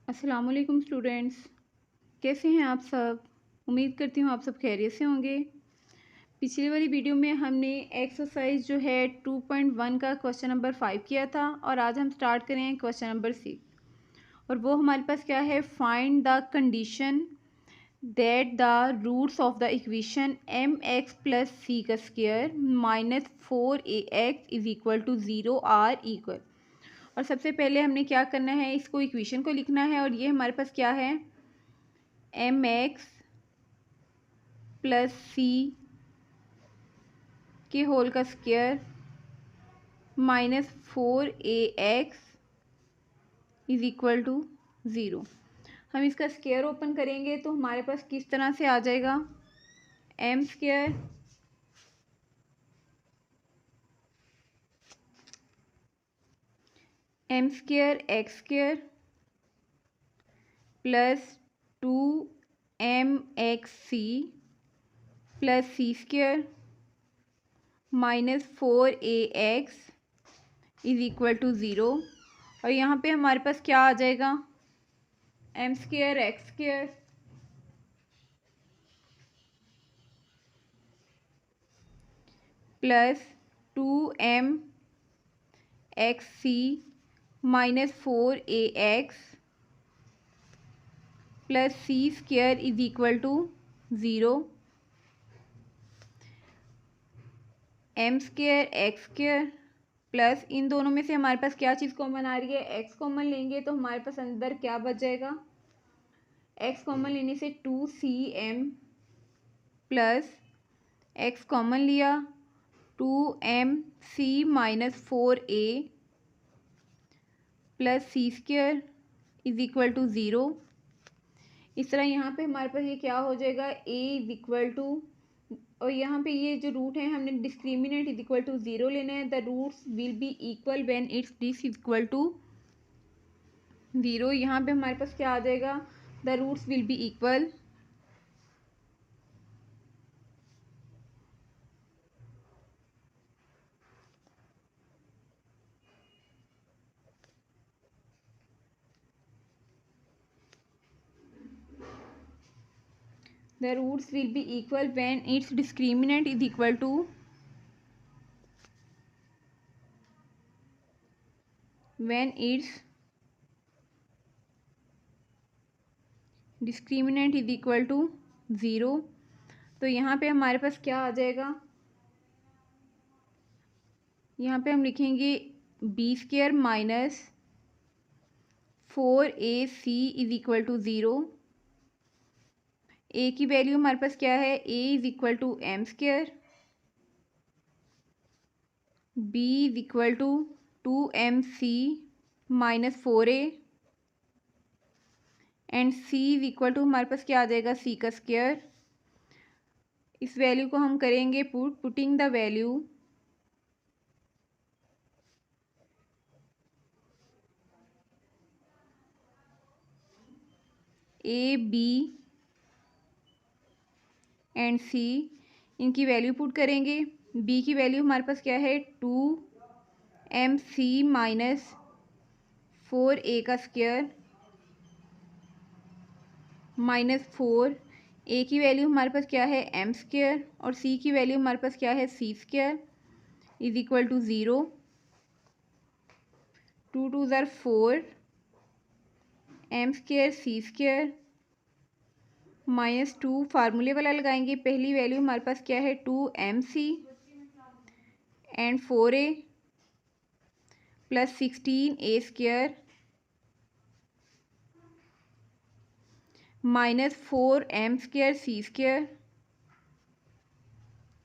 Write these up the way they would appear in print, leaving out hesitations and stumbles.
अस्सलाम वालेकुम स्टूडेंट्स, कैसे हैं आप सब। उम्मीद करती हूँ आप सब खैरियत से होंगे। पिछली वाली वीडियो में हमने एक्सरसाइज जो है 2.1 का क्वेश्चन नंबर 5 किया था और आज हम स्टार्ट करें क्वेश्चन नंबर 6 और वो हमारे पास क्या है, find the condition that the roots of the equation m x plus c का square minus 4 AX is equal to 0 are equal. और सबसे पहले हमने क्या करना है, इसको इक्वेशन को लिखना है और ये हमारे पास क्या है, एम एक्स प्लस सी के होल का square minus 4 AX is equal to 0। हम इसका स्क्वायर ओपन करेंगे तो हमारे पास किस तरह से आ जाएगा, m square x square plus 2MXC plus C square minus 4AX is equal to 0। और यहाँ पे हमारे पास क्या आ जाएगा, m square x square plus 2MXC minus 4AX plus C square is equal to 0। M square x square plus इन दोनों में से हमारे पास क्या चीज़ कॉमन आ रही है, एक्स कॉमन लेंगे तो हमारे पास अंदर क्या बच जाएगा, एक्स कॉमन लेने से 2CM प्लस एक्स कॉमन लिया 2MC minus 4A plus C square is equal to 0। इस तरह यहाँ पे हमारे पास ये क्या हो जाएगा, a इज इक्वल टू, और यहाँ पे ये जो रूट है हमने डिस्क्रिमिनेंट इज इक्वल टू 0 लेना है। The roots will be equal when it's this is equal to 0। यहाँ पे हमारे पास क्या आ जाएगा, the roots will be equal when its discriminant is equal to when its discriminant is equal to 0। तो यहाँ पे हमारे पास क्या आ जाएगा, यहाँ पे हम लिखेंगे B square minus 4AC is equal to 0। A की वैल्यू हमारे पास क्या है, a is equal to m square, b is equal to 2MC minus 4A and c is equal to हमारे पास क्या आ जाएगा, सी का स्क्वायर। इस वैल्यू को हम करेंगे putting the value a b and c, इनकी वैल्यू पुट करेंगे। बी की वैल्यू हमारे पास क्या है, 2MC माइनस 4A का स्क्वायर माइनस 4। ए की वैल्यू हमारे पास क्या है, एम स्क्वायर, और सी की वैल्यू हमारे पास क्या है, C square is equal to 0। 2 2 ज़ार 4, एम स्क्वायर सी स्क्वायर माइनस 2, फार्मूले वाला लगाएंगे। पहली वैल्यू हमारे पास क्या है, 2MC and 4A plus 16A square minus 4M square C square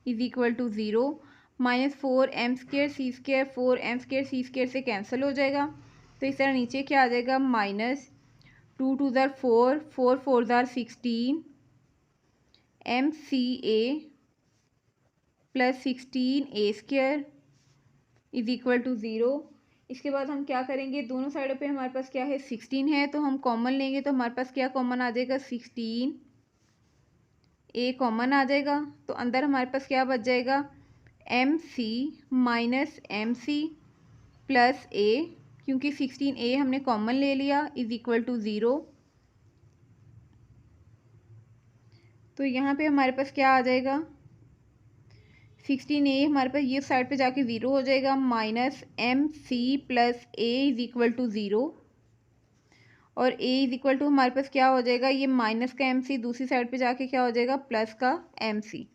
is equal to 0। Minus 4M square C square 4M square C square से कैंसिल हो जाएगा। तो इस तरह नीचे क्या आ जाएगा, माइनस 2 2 ज़ार 4, 4 4 ज़ार 16 MCA plus 16A square is equal to 0। इसके बाद हम क्या करेंगे, दोनों साइडों पे हमारे पास क्या है, 16 है, तो हम कॉमन लेंगे तो हमारे पास क्या कॉमन आ जाएगा, 16A कॉमन आ जाएगा। तो अंदर हमारे पास क्या बच जाएगा, MC minus MC plus A क्योंकि 16a हमने कॉमन ले लिया, इज इक्वल टू 0। तो यहाँ पे हमारे पास क्या आ जाएगा, 16a हमारे पास ये साइड पे जाके 0 हो जाएगा, minus MC plus a is equal to 0। और a इज इक्वल टू हमारे पास क्या हो जाएगा, ये माइनस का MC दूसरी साइड पे जाके क्या हो जाएगा, प्लस का MC।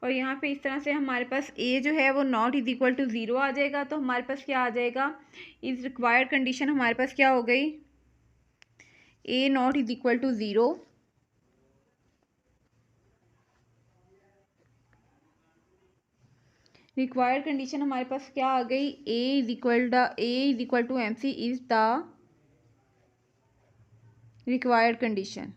और यहाँ पे इस तरह से हमारे पास a जो है वो नॉट इज इक्वल टू 0 आ जाएगा। तो हमारे पास क्या आ जाएगा, इस रिक्वायर्ड कंडीशन हमारे पास क्या हो गई, a not is equal to 0। Required condition हमारे पास क्या आ गई, a is equal to MC is the required condition.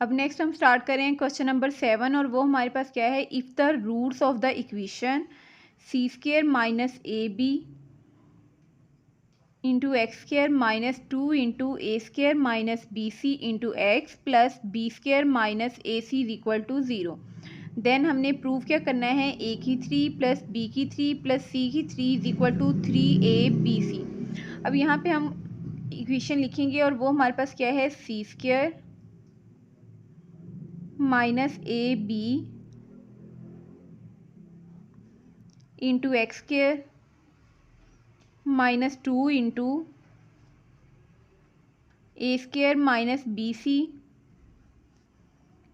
अब नेक्स्ट हम स्टार्ट करें क्वेश्चन नंबर 7, और वो हमारे पास क्या है, if the roots of the equation C square minus AB into x square minus 2 into A square minus BC into x plus B square minus AC is equal to 0, then हमने prove क्या करना है, a की 3 plus b की 3 plus c की 3 is equal to 3abc। अब यहाँ पे हम इक्वेशन लिखेंगे और वो हमारे पास क्या है, C square minus AB into x square minus 2 into A square minus BC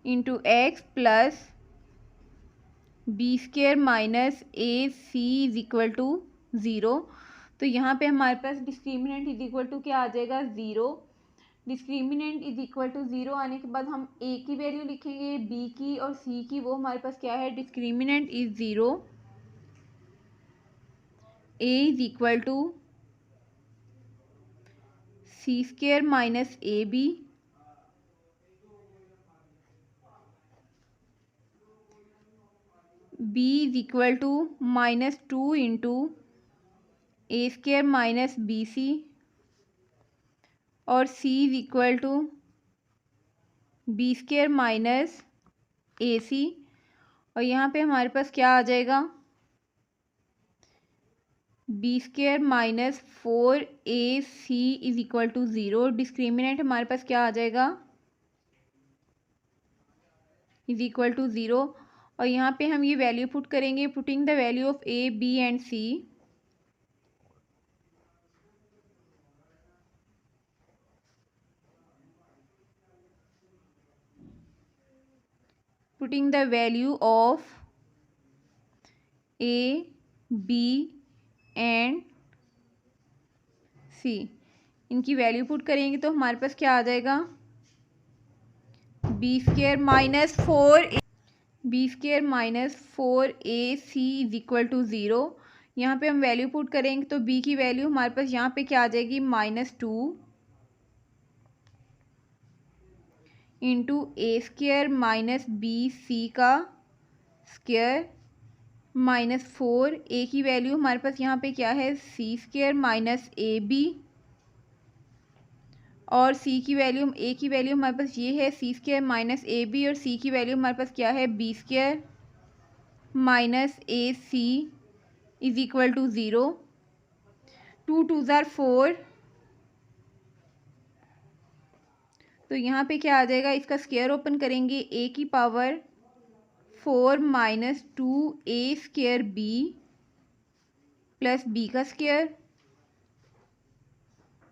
into x plus B square minus AC is equal to 0। तो यहाँ पे हमारे पास डिस्क्रिमिनेंट इज इक्वल टू क्या आ जाएगा, 0। डिस्क्रिमिनेंट इज इक्वल टू 0 आने के बाद हम a की वैल्यू लिखेंगे, b की और c की, वो हमारे पास क्या है, discriminant is 0, a is equal to C square minus AB b is equal to minus 2 into A square minus BC और c is equal to B square minus AC। और यहाँ पे हमारे पास क्या आ जाएगा, B square minus 4AC is equal to 0। Discriminant हमारे पास क्या आ जाएगा, इज इक्वल टू 0। और यहाँ पे हम ये वैल्यू पुट करेंगे, putting the value of A, B and C। Putting the value of A, B and C, इनकी वैल्यू पुट करेंगे तो हमारे पास क्या आ जाएगा, B square minus 4AC is equal to 0। यहाँ पे हम वैल्यू पुट करेंगे तो B की वैल्यू हमारे पास यहाँ पे क्या आ जाएगी, -2 into A square minus BC का स्क्र -4, ए की वैल्यू हमारे पास यहाँ पे क्या है, C स्क्र माइनस AB और C की वैल्यू, A की वैल्यू हमारे पास ये है C स्क्र माइनस AB और C की वैल्यू हमारे पास क्या है, B square minus AC is equal to 0। 2 2s are 4, तो यहाँ पे क्या आ जाएगा, इसका स्क्वायर ओपन करेंगे, a की power 4 minus 2a square b plus b का स्क्वायर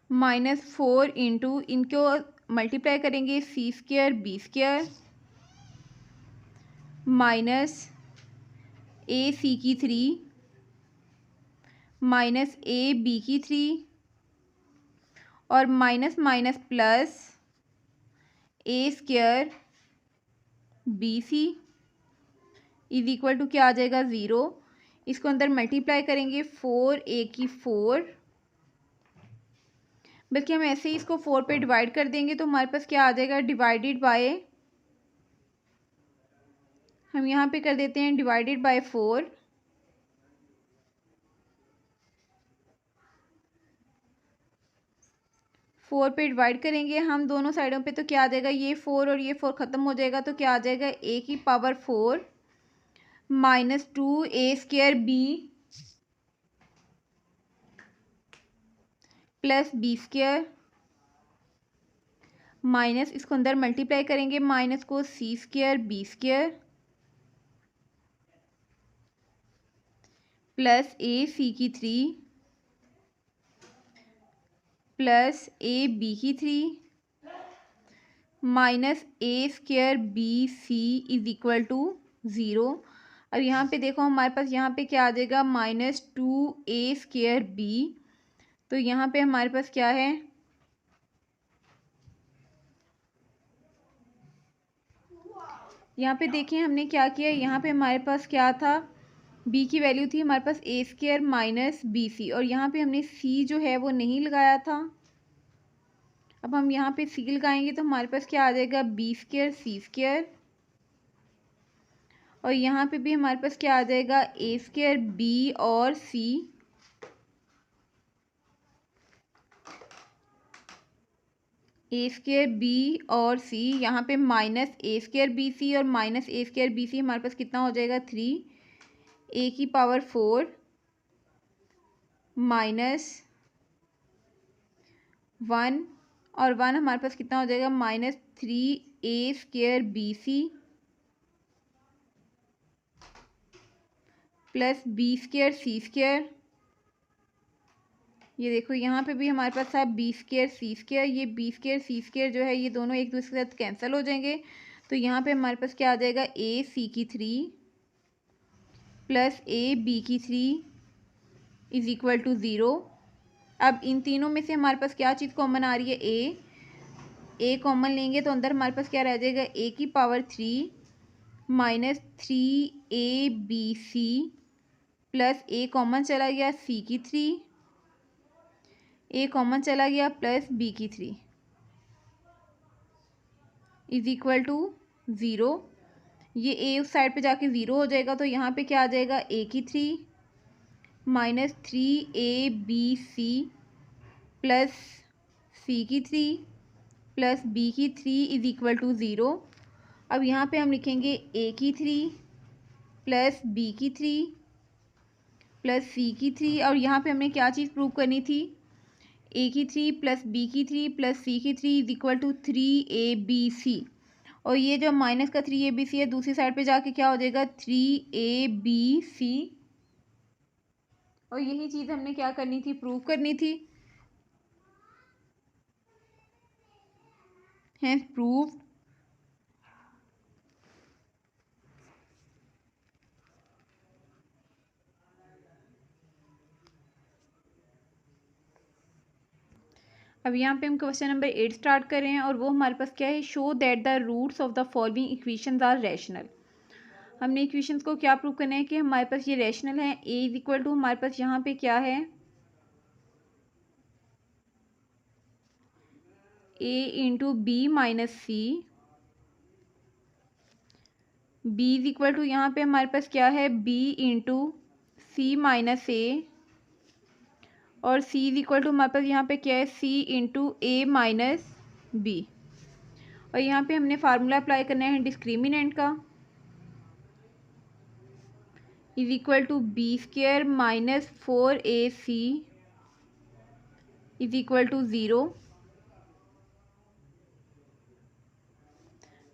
-4 इंटू, इनको मल्टीप्लाई करेंगे, c square b square minus ac की 3 माइनस ab की 3 और minus minus plus a square BC is equal to क्या आ जाएगा, 0। इसको अंदर मल्टीप्लाई करेंगे, 4a की 4, बल्कि हम ऐसे ही इसको 4 पे डिवाइड कर देंगे तो हमारे पास क्या आ जाएगा, डिवाइडेड बाय, हम यहाँ पे कर देते हैं डिवाइडेड बाय 4, 4 पे डिवाइड करेंगे हम दोनों साइडों पे, तो क्या आ जाएगा, ये 4 और ये 4 ख़त्म हो जाएगा, तो क्या आ जाएगा, ए की power 4 minus 2a² b plus b² minus इसको अंदर मल्टीप्लाई करेंगे, माइनस को c² b² plus ac³ plus ab³ minus a² bc is equal to 0। अब यहाँ पे देखो हमारे पास यहाँ पे क्या आ जाएगा, -2a² b। तो यहाँ पे हमारे पास क्या है, यहाँ पे देखें हमने क्या किया, यहाँ पे हमारे पास क्या था, b की वैल्यू थी हमारे पास a² माइनस bc, और यहाँ पे हमने c जो है वो नहीं लगाया था। अब हम यहाँ पे c लगाएंगे तो हमारे पास क्या आ जाएगा, b² c², और यहाँ पे भी हमारे पास क्या आ जाएगा, a² b और c, a² b और c, यहाँ पे माइनस a² bc और माइनस a² bc हमारे पास कितना हो जाएगा, 3 a की पावर 4 माइनस 1 और 1 हमारे पास कितना हो जाएगा, -3a² bc plus b² c²। ये देखो यहाँ पे भी हमारे पास है b² c², ये b² c² जो है ये दोनों एक दूसरे के साथ कैंसिल हो जाएंगे, तो यहाँ पे हमारे पास क्या आ जाएगा, ac³ plus ab³ is equal to 0। अब इन तीनों में से हमारे पास क्या चीज़ कॉमन आ रही है, a कॉमन लेंगे तो अंदर हमारे पास क्या रह जाएगा, a की power 3 minus 3abc plus a common चला गया, c³ a कॉमन चला गया plus b³ is equal to 0। ये a उस साइड पे जाके 0 हो जाएगा, तो यहाँ पे क्या आ जाएगा, a³ minus 3abc plus c³ plus b³ is equal to 0। अब यहाँ पे हम लिखेंगे a³ plus b³ plus c³ और यहाँ पे हमने क्या चीज़ प्रूव करनी थी, a³ plus b³ plus c³ is equal to 3abc, और ये जो माइनस का 3abc है दूसरी साइड पे जाके क्या हो जाएगा, 3abc, और यही चीज़ हमने क्या करनी थी, प्रूव करनी थी। है प्रूव। अब यहाँ पे हम क्वेश्चन नंबर 8 स्टार्ट कर रहे हैं, और वो हमारे पास क्या है, show that the roots of the following equations are rational. हमने इक्वेशंस को क्या प्रूव करना है कि हमारे पास ये रैशनल है। a इज इक्वल टू हमारे पास यहाँ पे क्या है, a into b minus c, b is equal to यहाँ पे हमारे पास क्या है, b into c minus a, और c इज इक्वल टू हमारे पास यहाँ पे क्या है, c into a minus B, और यहाँ पे हमने फार्मूला अप्लाई करना है डिस्क्रिमिनेंट का, is equal to b² minus 4ac is equal to 0।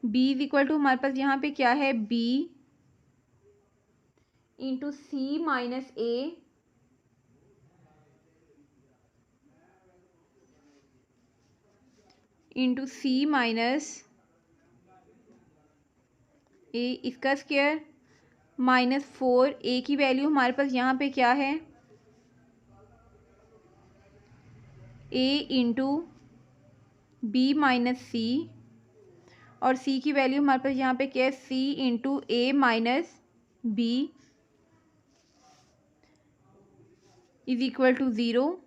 b is equal to हमारे पास यहाँ पे क्या है, b into c minus a into c minus a, इसका स्क्वायर माइनस 4, ए की वैल्यू हमारे पास यहाँ पे क्या है, a इंटू बी माइनस सी, और c की वैल्यू हमारे पास यहाँ पे क्या है, c into a minus b is equal to 0।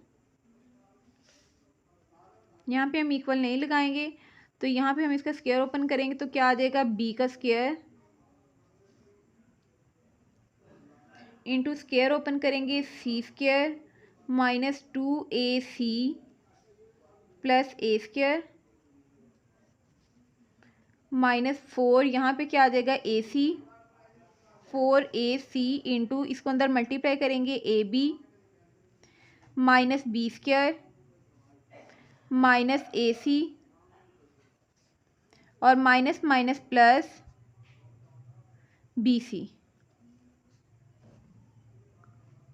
यहाँ पे हम इक्वल नहीं लगाएंगे, तो यहाँ पे हम इसका स्क्वायर ओपन करेंगे तो क्या आ जाएगा, b का स्क्वायर इंटू स्क्वायर ओपन करेंगे c² minus 2ac plus A square minus 4, यहाँ पे क्या आ जाएगा ए सी, 4ac इंटू इसको अंदर मल्टीप्लाई करेंगे A B minus B square minus A C और minus minus plus B C,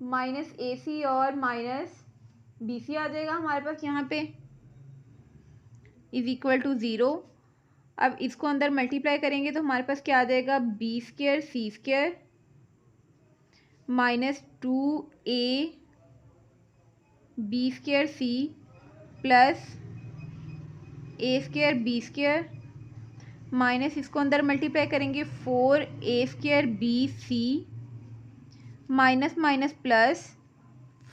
minus A C और माइनस बी सी आ जाएगा हमारे पास यहाँ पे इज इक्वल टू 0। अब इसको अंदर मल्टीप्लाई करेंगे तो हमारे पास क्या आ जाएगा, B square C square minus 2a B square C plus A square B square minus इसको अंदर मल्टीप्लाई करेंगे 4a square B C minus minus plus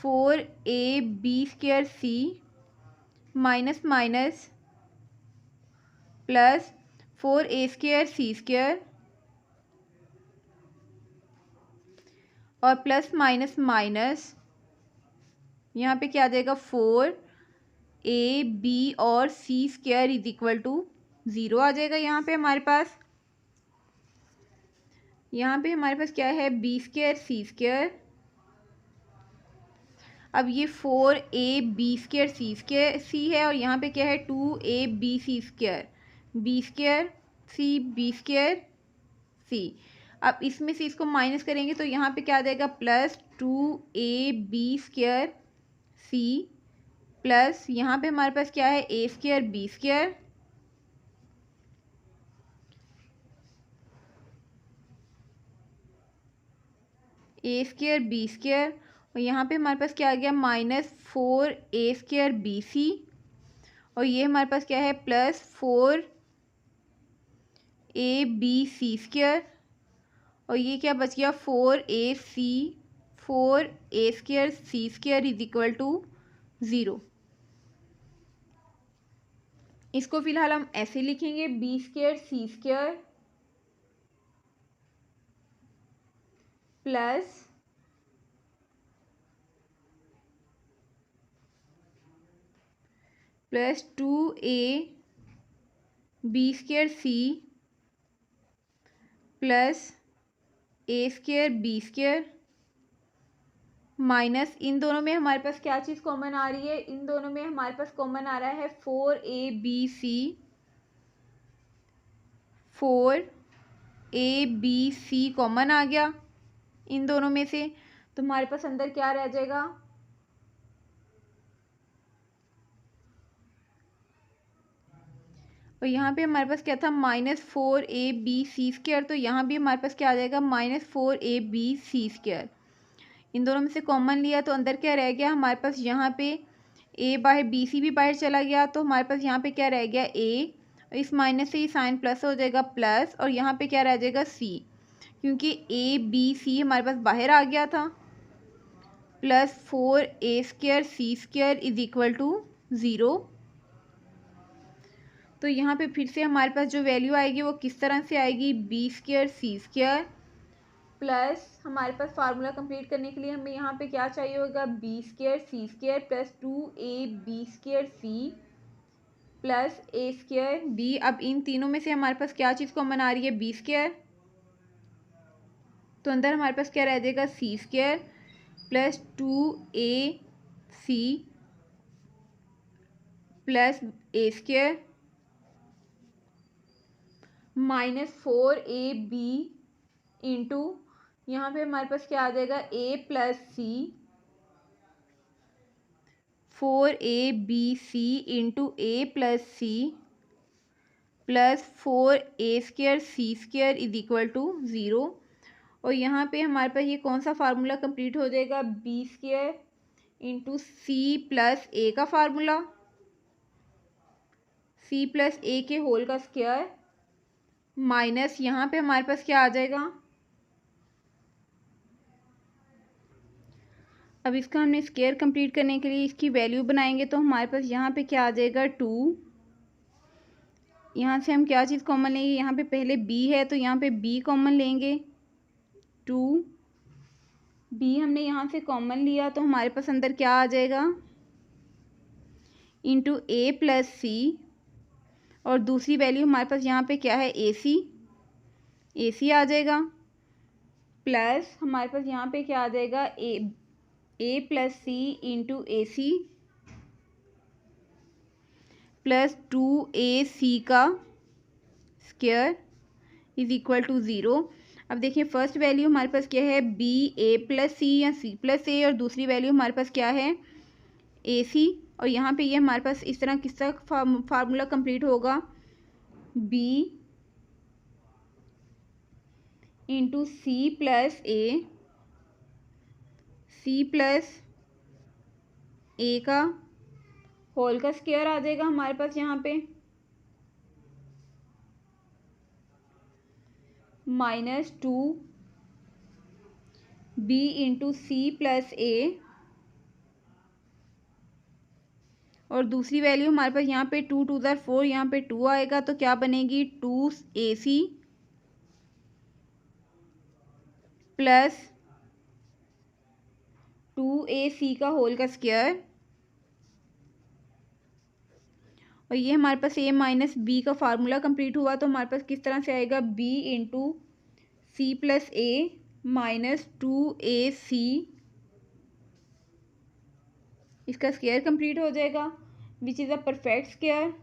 4a B square C minus minus plus 4a square सी square और plus minus minus यहाँ पे क्या आ जाएगा 4a B और C square is equal to 0 आ जाएगा। यहाँ पे हमारे पास क्या है, बी स्क्वायर सी स्क्वायर। अब ये 4a बी स्क्वायर सी है और यहाँ पे क्या है 2a B C square, B square C B square C. अब इसमें से इसको माइनस करेंगे तो यहाँ पे क्या आ जाएगा प्लस 2a बी स्क्वायर सी प्लस यहाँ पे हमारे पास क्या है a square B square a square B square और यहाँ पे हमारे पास क्या आ गया माइनस 4a स्क्वायर बी सी और ये हमारे पास क्या है plus 4a B C square और ये क्या बच गया 4a square C square is equal to 0। इसको फिलहाल हम ऐसे लिखेंगे B square C square plus 2a B square C plus A square B square minus इन दोनों में हमारे पास क्या चीज़ कॉमन आ रही है, इन दोनों में हमारे पास कॉमन आ रहा है 4a बी सी कॉमन आ गया इन दोनों में से, तो हमारे पास अंदर क्या रह जाएगा और यहाँ पे हमारे पास क्या था minus 4a B C square, तो यहाँ भी हमारे पास क्या आ जाएगा minus 4a B C square. इन दोनों में से कॉमन लिया तो अंदर क्या रह गया हमारे पास, यहाँ पे a बाहर बी सी भी बाहर चला गया तो हमारे पास यहाँ पे क्या रह गया a, इस माइनस से ही साइन प्लस हो जाएगा प्लस और यहाँ पे क्या रह जाएगा c, क्योंकि a b c हमारे पास बाहर आ गया था plus 4a square C square is equal to 0। तो यहाँ पे फिर से हमारे पास जो वैल्यू आएगी वो किस तरह से आएगी, बी स्क्वायर सी स्क्वायर प्लस हमारे पास फार्मूला कंप्लीट करने के लिए हमें यहाँ पे क्या चाहिए होगा, B square C square plus 2a B square C plus A square B. अब इन तीनों में से हमारे पास क्या चीज़ कॉमन आ रही है, बी स्क्वायर, तो अंदर हमारे पास क्या रह जाएगा C square plus 2a C plus A square minus 4a B into यहाँ पे हमारे पास क्या आ जाएगा a plus C 4a B C into A plus C plus 4a square C square is equal to 0। और यहाँ पे हमारे पास ये कौन सा फार्मूला कंप्लीट हो जाएगा, B square into C plus A का फार्मूला, सी प्लस ए के होल का स्क्वायर माइनस यहाँ पे हमारे पास क्या आ जाएगा, अब इसका हमने स्क्वायर कंप्लीट करने के लिए इसकी वैल्यू बनाएंगे तो हमारे पास यहाँ पे क्या आ जाएगा 2, यहाँ से हम क्या चीज़ कॉमन लेंगे, यहाँ पे पहले b है तो यहाँ पे b कॉमन लेंगे 2, b हमने यहाँ से कॉमन लिया तो हमारे पास अंदर क्या आ जाएगा, इंटू ए प्लस सी, और दूसरी वैल्यू हमारे पास यहाँ पे क्या है, ए सी आ जाएगा, प्लस हमारे पास यहाँ पे क्या आ जाएगा, ए प्लस सी इंटू ए सी प्लस 2ac का स्क्वायर इज इक्वल टू 0। अब देखिए फर्स्ट वैल्यू हमारे पास क्या है, बी ए प्लस सी या सी प्लस ए, और दूसरी वैल्यू हमारे पास क्या है, ए सी। और यहाँ पे ये हमारे पास इस तरह किसका फार्मूला कंप्लीट होगा, B into C plus A का होल का स्क्वायर आ जाएगा हमारे पास यहाँ पे, minus 2b into C plus A, और दूसरी वैल्यू हमारे पास यहाँ पे 2 2 4, यहाँ पे 2 आएगा तो क्या बनेगी, 2ac प्लस 2ac का होल का स्क्वायर, और ये हमारे पास a माइनस बी का फार्मूला कंप्लीट हुआ तो हमारे पास किस तरह से आएगा, b इंटू सी प्लस ए माइनस 2ac, इसका स्क्वायर कंप्लीट हो जाएगा which is a perfect square.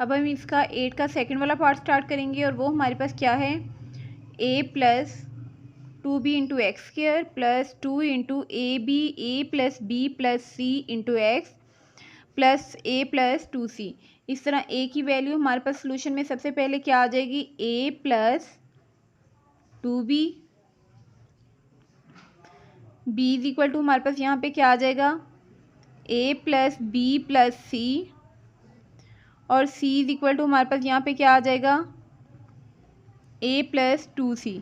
अब हम इसका 8 का सेकंड वाला पार्ट स्टार्ट करेंगे, और वो हमारे पास क्या है, a plus 2b into x square plus 2 into A plus b plus c into x plus a plus 2c। इस तरह a की वैल्यू हमारे पास सोल्यूशन में सबसे पहले क्या आ जाएगी, a plus 2b, b is equal to हमारे पास यहाँ पे क्या आ जाएगा, a plus b plus c, और c इज इक्वल टू हमारे पास यहाँ पे क्या आ जाएगा, a प्लस 2c।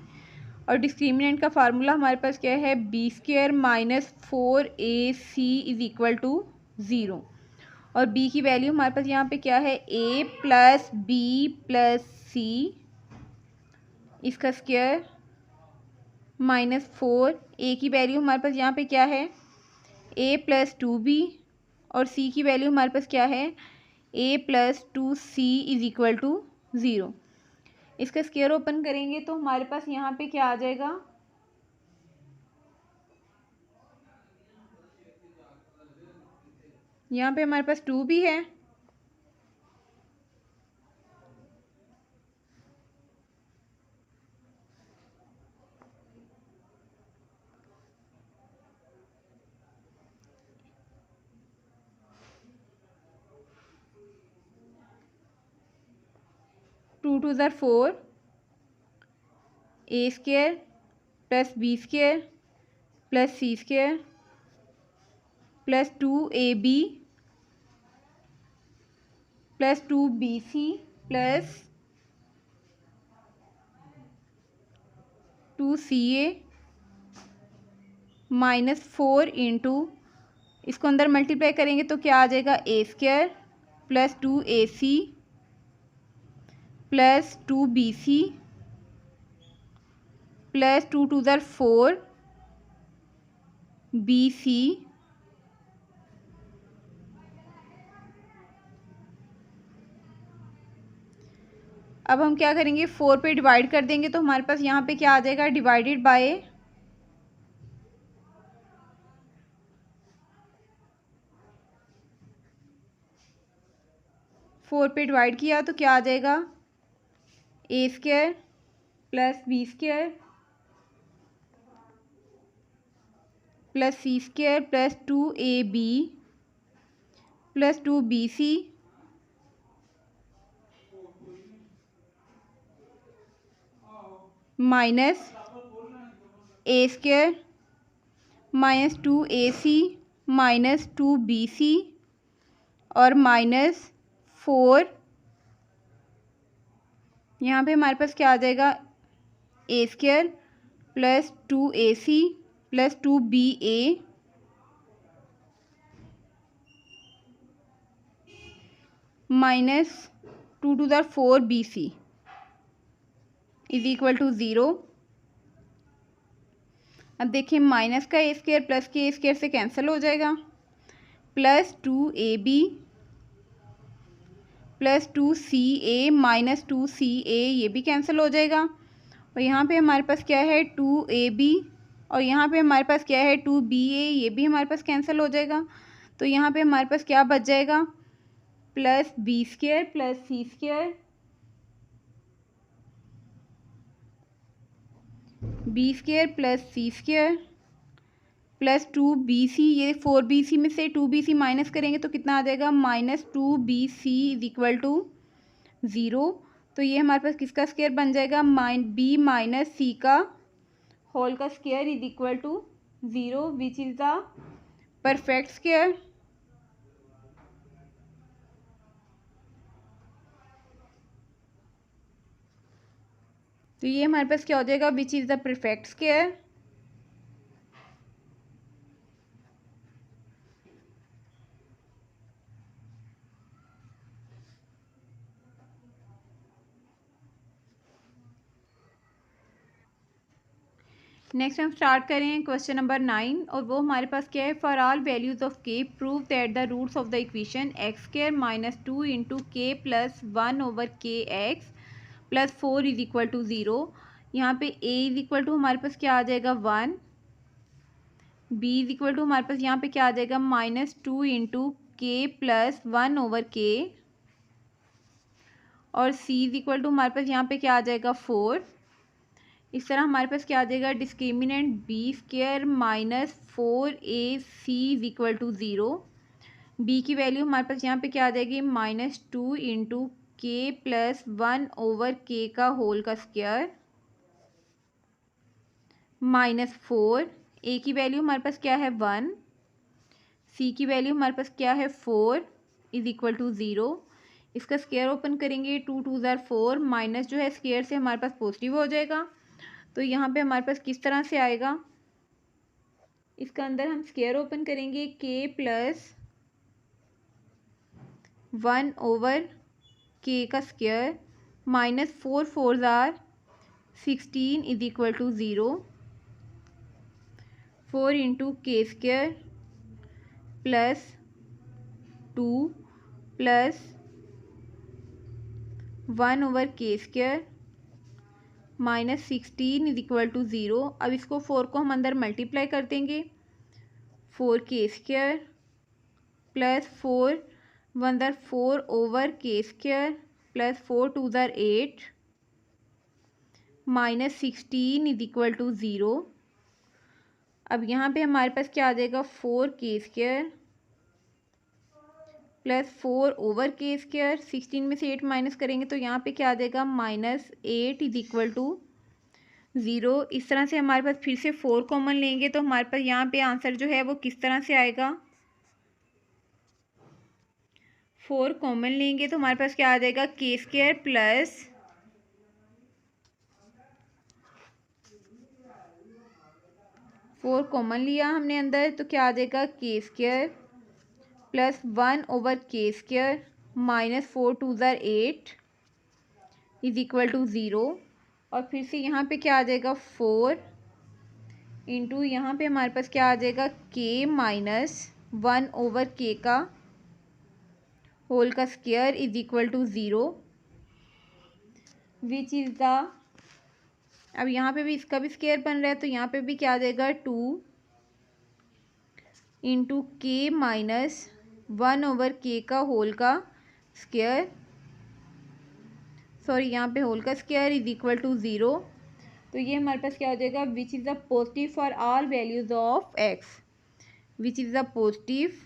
और डिस्क्रिमिनेंट का फार्मूला हमारे पास क्या है, b square minus 4ac is equal to 0, और b की वैल्यू हमारे पास यहाँ पे क्या है, a प्लस बी प्लस सी, इसका स्क्वायर माइनस 4, a की वैल्यू हमारे पास यहाँ पे क्या है, a प्लस 2b, और c की वैल्यू हमारे पास क्या है, a plus 2c is equal to 0। इसका स्क्वायर ओपन करेंगे तो हमारे पास यहाँ पे क्या आ जाएगा, यहाँ पे हमारे पास 2 भी है, टू 2 ज़र 4, A square plus B square plus C square plus 2ab plus 2bc plus 2ca minus 4 into, इसको अंदर मल्टीप्लाई करेंगे तो क्या आ जाएगा, A square plus 2ac plus 2bc plus 2 2 ज़र 4 bc अब हम क्या करेंगे, 4 पे डिवाइड कर देंगे तो हमारे पास यहाँ पे क्या आ जाएगा, डिवाइडेड बाय 4 पे डिवाइड किया तो क्या आ जाएगा, A square plus B square plus C square plus 2ab plus 2bc minus A square minus 2ac minus 2bc और माइनस 4, यहाँ पे हमारे पास क्या आ जाएगा, A square plus 2ac plus 2BA minus 2^4BC is equal to 0। अब देखिए माइनस का ए स्क्वायर प्लस के ए स्क्वायर से कैंसिल हो जाएगा, plus 2AB plus 2CA minus 2CA ये भी कैंसिल हो जाएगा। और यहाँ पे हमारे पास क्या है 2AB और यहाँ पे हमारे पास क्या है 2BA, ये भी हमारे पास कैंसिल हो जाएगा। तो यहाँ पे हमारे पास क्या बच जाएगा, plus B square plus C square, B square plus C square plus 2BC, ये 4BC में से 2BC माइनस करेंगे तो कितना आ जाएगा, minus 2BC is equal to 0। तो ये हमारे पास किसका स्क्वायर बन जाएगा, B माइनस C का होल का square is equal to 0 which is the perfect square. तो ये हमारे पास क्या हो जाएगा, which is the perfect square. Next हम स्टार्ट करें क्वेश्चन नंबर 9 और वो हमारे पास क्या है, for all values of k prove that the roots of the equation x square minus 2 into k plus 1 over k x plus 4 is equal to 0। यहाँ पे a इज इक्वल टू हमारे पास क्या आ जाएगा 1, b इज इक्वल टू हमारे पास यहाँ पे क्या आ जाएगा minus 2 into k plus 1 over के, और c इज इक्वल टू हमारे पास यहाँ पे क्या आ जाएगा 4। इस तरह हमारे पास क्या आ जाएगा, discriminant B square minus 4AC is equal to 0। B की वैल्यू हमारे पास यहाँ पे क्या आ जाएगी, minus 2 into k plus 1 over k का होल का स्क्वायर माइनस 4। A की वैल्यू हमारे पास क्या है 1, C की वैल्यू हमारे पास क्या है 4 इज इक्वल टू 0। इसका स्क्वायर ओपन करेंगे 2 2 ज़ार 4, माइनस जो है स्क्वायर से हमारे पास पॉजिटिव हो जाएगा। तो यहाँ पे हमारे पास किस तरह से आएगा, इसका अंदर हम स्क्वायर ओपन करेंगे के प्लस 1 ओवर के का स्क्वायर माइनस 4 4 ज़ार 16 is equal to 0। 4 into k square plus 2 प्लस 1 over k square minus 16 is equal to 0। अब इसको 4 को हम अंदर मल्टीप्लाई कर देंगे, 4 के स्क्वायर प्लस 4 1 ज़ार 4 ओवर के स्क्वायर प्लस 4 2 ज़ार 8 माइनस 16 इज इक्वल टू 0। अब यहाँ पे हमारे पास क्या आ जाएगा 4 k square plus 4 over k square, 16 में से 8 माइनस करेंगे तो यहाँ पे क्या आ जाएगा माइनस 8 इज इक्वल टू 0। इस तरह से हमारे पास फिर से 4 कॉमन लेंगे तो हमारे पास यहाँ पे आंसर जो है वो किस तरह से आएगा, 4 कॉमन लेंगे तो हमारे पास क्या आ जाएगा के स्क्वायर प्लस 4 कॉमन लिया हमने अंदर तो क्या आ जाएगा k square plus 1 over k square minus 4 2 ज़ार 8 इज इक्वल टू 0। और फिर से यहाँ पे क्या आ जाएगा 4 इंटू यहाँ पे हमारे पास क्या आ जाएगा के माइनस 1 ओवर के का होल का square is equal to 0 which is the, अब यहाँ पे भी इसका भी स्क्वायर बन रहा है तो यहाँ पे भी क्या आ जाएगा 2 इंटू के माइनस 1 ओवर के का होल का स्क्वायर, सॉरी यहाँ पे होल का स्क्वायर इज इक्वल टू 0। तो ये हमारे पास क्या हो जाएगा, which is the positive for all values of x, which is the positive